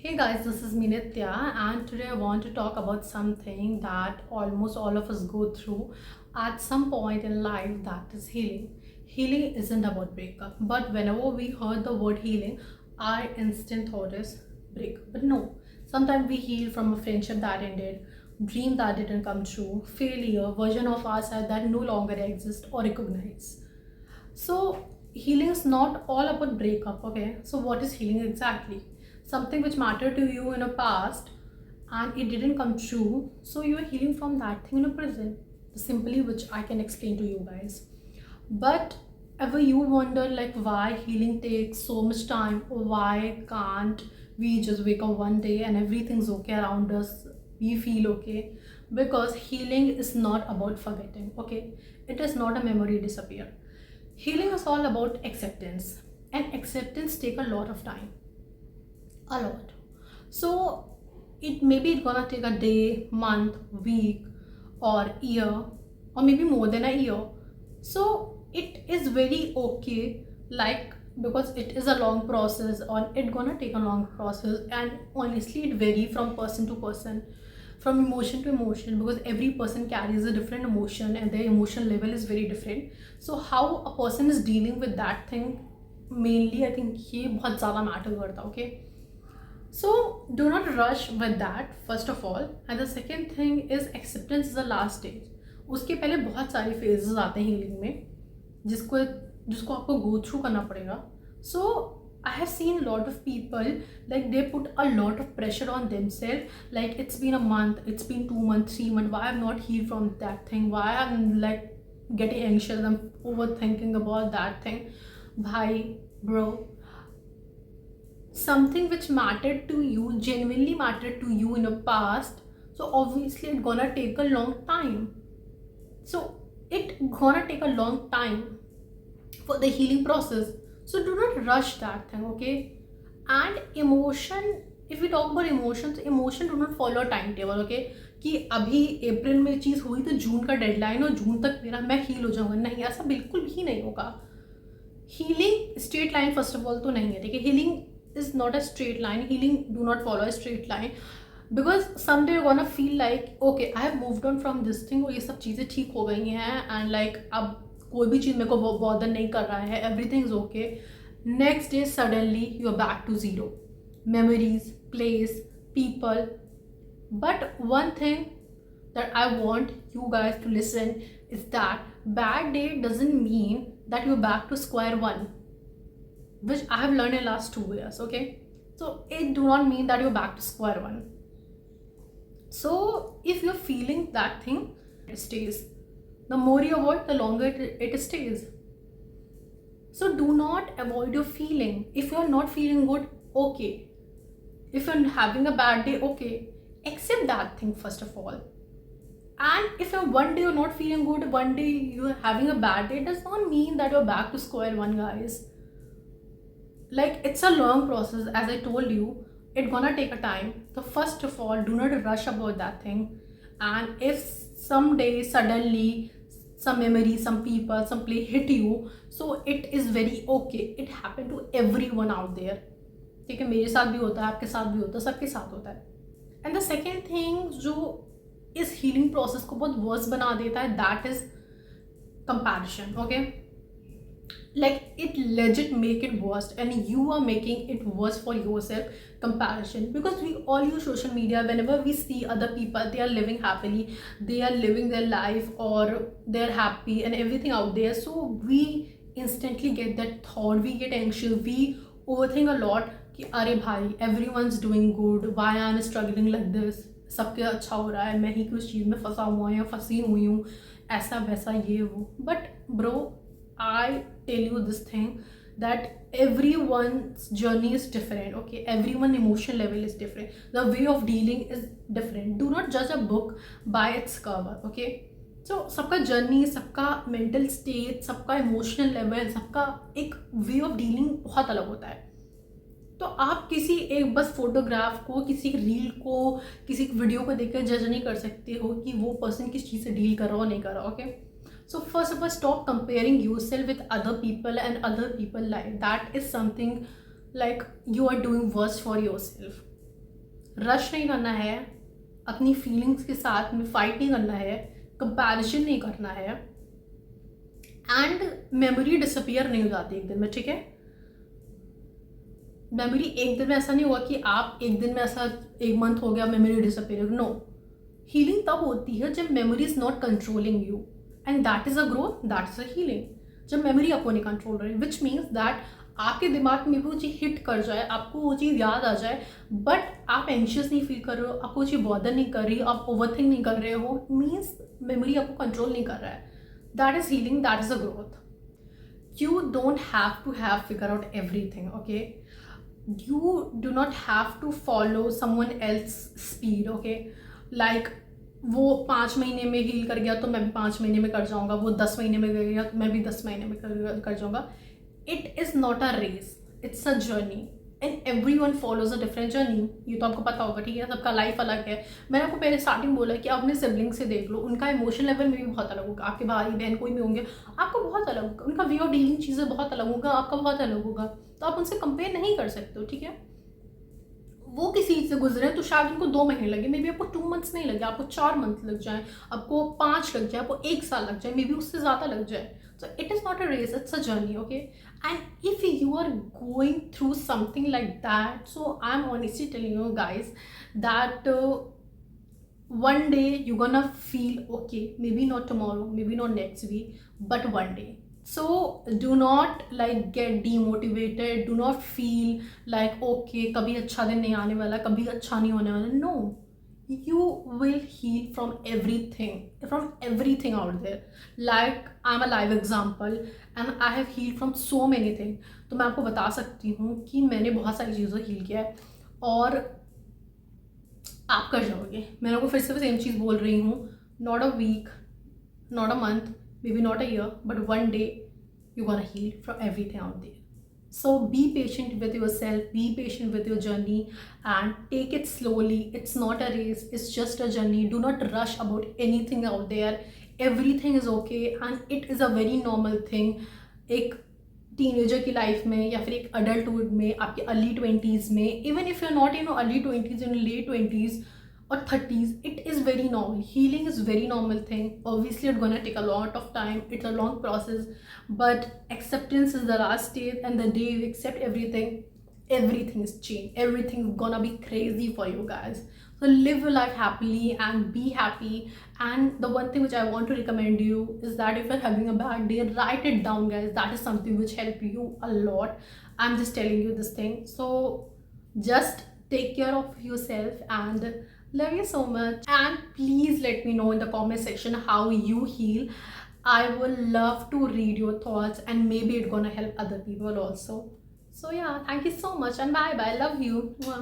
Hey guys, this is Minitya, and today I want to talk about something that almost all of us go through at some point in life, that is healing. Healing isn't about breakup, but whenever we heard the word healing, our instant thought is break. But no, sometimes we heal from a friendship that ended, dream that didn't come true, failure, version of ourselves that no longer exists or recognize. So healing is not all about breakup, okay? So what is healing exactly? Something which mattered to you in a past and it didn't come true. So you are healing from that thing in a present. Simply which I can explain to you guys. But ever you wonder like why healing takes so much time, or why can't we just wake up one day and everything's okay around us? We feel okay. Because healing is not about forgetting, okay? It is not a memory disappear. Healing is all about acceptance, and acceptance take a lot of time, a lot. So it maybe it's gonna take a day, month, week, or year, or maybe more than a year. So it is very okay, like, because it is a long process or it gonna take a long process, and honestly it vary from person to person, from emotion to emotion, because every person carries a different emotion and their emotion level is very different. So how a person is dealing with that thing, mainly I think ये बहुत ज़्यादा matter करता है, okay? So do not rush with that first of all, and the second thing is acceptance is the last stage. उसके पहले बहुत सारी phases आते हैं healing में, जिसको जिसको आपको go through करना पड़ेगा. So I have seen a lot of people, like, they put a lot of pressure on themselves, like it's been a month, it's been 2 months, 3 months, why I'm not healed from that thing, why I'm like getting anxious, I'm overthinking about that thing. Bhai, bro, something which mattered to you, genuinely mattered to you in the past, so obviously it's gonna take a long time. So it gonna take a long time for the healing process. So do not rush that thing, okay? And emotion, if we talk about emotions, emotion do not follow a timetable, okay? कि अभी अप्रैल में चीज़ हुई तो जून का deadline और जून तक मेरा मैं हील हो जाऊंगा, नहीं, ऐसा बिल्कुल भी नहीं होगा. Healing straight line first of all तो नहीं है, ठीक है? Healing is not a straight line. Healing do not follow a straight line, because someday you gonna feel like okay I have moved on from this thing, और ये सब चीज़ें ठीक हो गई हैं, एंड लाइक अब कोई भी चीज़ मेरे को बॉदर नहीं कर रहा है, everything is okay. Next day suddenly you are back to zero, memories, place, people. But one thing that I want you guys to listen is that bad day doesn't mean that you're back to square one, which I have learned in last 2 years, okay? So it do not mean that you're back to square one. So if you're feeling that thing, it stays. The more you avoid, the longer it stays. So do not avoid your feeling. If you're not feeling good, okay. If you're having a bad day, okay. Accept that thing first of all. And if you're one day you're not feeling good, one day you're having a bad day, it does not mean that you're back to square one, guys. Like, it's a long process, as I told you. It's gonna take a time. So first of all, do not rush about that thing. And if someday suddenly some memory, some people, some play hit you, so it is very okay. It happened to everyone out there. ठीक है, मेरे साथ भी होता है, आपके साथ भी होता है, सबके साथ होता है. एंड द सेकेंड थिंग जो इस हीलिंग प्रोसेस को बहुत वर्स बना देता है, that is comparison, okay? Like, it legit make it worse, and you are making it worse for yourself. Comparison, because we all use social media. Whenever we see other people, they are living happily, they are living their life, or they're happy and everything out there, so we instantly get that thought, we get anxious, we overthink a lot कि अरे भाई everyone's doing good, why I'm struggling like this, सबके अच्छा हो रहा है, मैं ही कुछ चीज़ में फंसा हुआ या फंसी हुई हूँ, ऐसा वैसा ये वो. But bro, I tell you this thing, that everyone's journey is different, okay? Everyone emotion level is different, the way of dealing is different. Do not judge a book by its cover, okay? So सबका journey, सबका mental state, सबका emotional level, सबका एक way of dealing बहुत अलग होता है. तो आप किसी एक बस फोटोग्राफ को, किसी रील को, किसी वीडियो को देखकर जज नहीं कर सकते हो कि वो पर्सन किस चीज़ से डील कर रहा हो, नहीं कर रहा, okay? So first of all, stop comparing yourself with other people and other people life. That is something like you are doing worse for yourself. Rush नहीं करना है, अपनी फीलिंग्स के साथ में फाइट नहीं करना है, कंपैरिजन नहीं करना है, एंड मेमोरी डिसअपियर नहीं हो जाती एक दिन में, ठीक है। मेमोरी एक दिन में ऐसा नहीं हुआ कि आप एक दिन में ऐसा 1 मंथ हो गया मेमोरी डिसअपियर, नो। हीलिंग तब होती है जब memory is not controlling you, and that is a growth, that is a healing. जब मेमोरी आपको नहीं कंट्रोल रही, विच मीन्स दैट आपके दिमाग में वो चीज़ हिट कर जाए, आपको वो चीज़ याद आ जाए, बट आप एंशियस नहीं फील कर रहे हो, आपको वो चीज़ बॉदर नहीं कर रही, आप ओवरथिंक नहीं कर रहे हो, मीन्स मेमोरी आपको कंट्रोल नहीं कर रहा है। That is healing, that is a growth. You don't have to have figure out everything, okay? You do not have to follow someone else's speed, okay? Like वो 5 महीने में हील कर गया तो मैं भी 5 महीने में कर जाऊंगा, वो 10 महीने में कर गया तो मैं भी 10 महीने में कर जाऊंगा। It is not a race, it's a journey, and every one follows a different journey. ये तो आपको पता होगा, ठीक है, सबका लाइफ अलग है। मैंने आपको पहले स्टार्टिंग बोला कि आप अपने सिबलिंग से देख लो, उनका इमोशनल लेवल में भी बहुत अलग होगा। आपके भाई बहन कोई भी होंगे, आपका बहुत अलग होगा, उनका वे ऑफ डीलिंग चीज़ें बहुत अलग होगा, आपका बहुत अलग होगा, तो आप उनसे कंपेयर नहीं कर सकते हो, ठीक है। वो किसी चीज़ से गुजरे तो शायद उनको 2 महीने लगे, मे बी आपको 2 मंथ्स नहीं लगे, आपको 4 मंथ लग जाए, आपको 5 लग जाए, आपको 1 साल लग जाए, मे बी उससे ज़्यादा लग जाए। So it is not a race, it's a journey, okay? And if you are going through something like that, so I'm honestly telling you guys that one day you're gonna feel okay, maybe not tomorrow, maybe not next week, but one day. So do not like get demotivated, do not feel like okay kabhi अच्छा दिन नहीं आने वाला, kabhi अच्छा नहीं होने वाला, no. You will heal from everything out there. Like I'm a live example and I have healed from so many things. तो मैं आपको बता सकती हूँ कि मैंने बहुत सारी चीज़ों हील किया है, और आप कर जाओगे। मैंने आपको फिर से सेम चीज़ बोल रही हूँ, not a week, not a month, maybe not a year, but one day you're gonna heal from everything out there. So be patient with yourself, be patient with your journey, and take it slowly. It's not a race, it's just a journey. Do not rush about anything out there. Everything is okay and it is a very normal thing. एक teenager की life में या फिर एक adulthood में, आपके early 20s में, even if you are not in early 20s, in late 20s or 30s, it is very normal. Healing is very normal thing. Obviously it's gonna take a lot of time, it's a long process, but acceptance is the last stage, and the day you accept everything, everything is changed, everything is gonna be crazy for you guys. So live your life happily and be happy. And the one thing which I want to recommend you is that if you're having a bad day, write it down, guys. That is something which help you a lot. I'm just telling you this thing. So just take care of yourself and love you so much. And please let me know in the comment section how you heal. I will love to read your thoughts, and maybe it's gonna help other people also. So yeah, thank you so much and bye bye. Love you. Mwah.